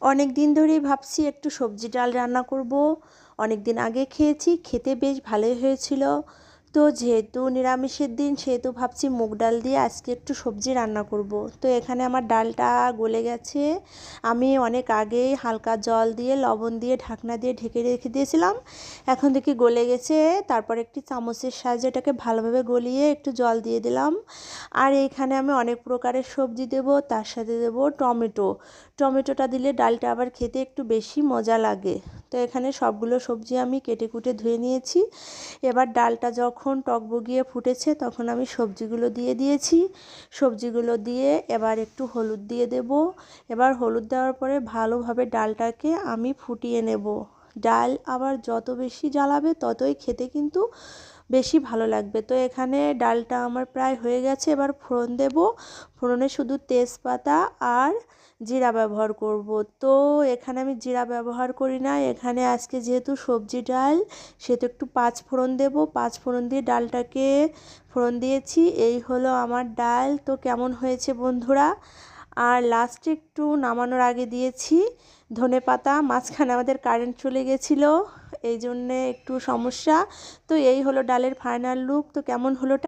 অনেক দিন ধরেই ভাবছি একটু সবজি ডাল রান্না করব। অনেক দিন আগে খেয়েছি, খেতে বেশ ভালোই হয়েছিল। তো যেহেতু নিরামিষের দিন, সেহেতু ভাবছি মুগ ডাল দিয়ে আজকে একটু সবজি রান্না করব। তো এখানে আমার ডালটা গলে গেছে। আমি অনেক আগেই হালকা জল দিয়ে লবণ দিয়ে ঢাকনা দিয়ে ঢেকে রেখে দিয়েছিলাম। এখন দেখি গলে গেছে। তারপর একটি চামচের সাহায্যে এটাকে ভালোভাবে গলিয়ে একটু জল দিয়ে দিলাম। আর এইখানে আমি অনেক প্রকারের সবজি দেব, তার সাথে দেব টমেটো। টমেটোটা দিলে ডালটা আবার খেতে একটু বেশি মজা লাগে। তো এখানে সবগুলো সবজি আমি কেটে কুটে ধুয়ে নিয়েছি। এবার ডালটা যখন টকবগিয়ে ফুটেছে তখন আমি সবজিগুলো দিয়ে দিয়েছি। সবজিগুলো দিয়ে এবার একটু হলুদ দিয়ে দেব। এবার হলুদ দেওয়ার পরে ভালোভাবে ডালটাকে আমি ফুটিয়ে নেব। ডাল আবার যত বেশি জ্বালাবে ততই খেতে কিন্তু বেশি ভালো লাগবে। তো এখানে ডালটা আমার প্রায় হয়ে গেছে। এবার ফোড়ন দেব। ফোড়নে শুধু তেজপাতা আর জিরা ব্যবহার করব। তো এখানে আমি জিরা ব্যবহার করি না। এখানে আজকে যেহেতু সবজি ডাল, সেহেতু একটু পাঁচ ফোড়ন দেব। পাঁচ ফোড়ন দিয়ে ডালটাকে ফোড়ন দিয়েছি। এই হলো আমার ডাল। তো কেমন হয়েছে বন্ধুরা? আর লাস্টে একটু নামানোর আগে দিয়েছি ধনেপাতা। মাঝখানে আমাদের কারেন্ট চলে গেছিলো, এই জন্যে একটু সমস্যা। তো এই হলো ডালের ফাইনাল লুক। তো কেমন হলো?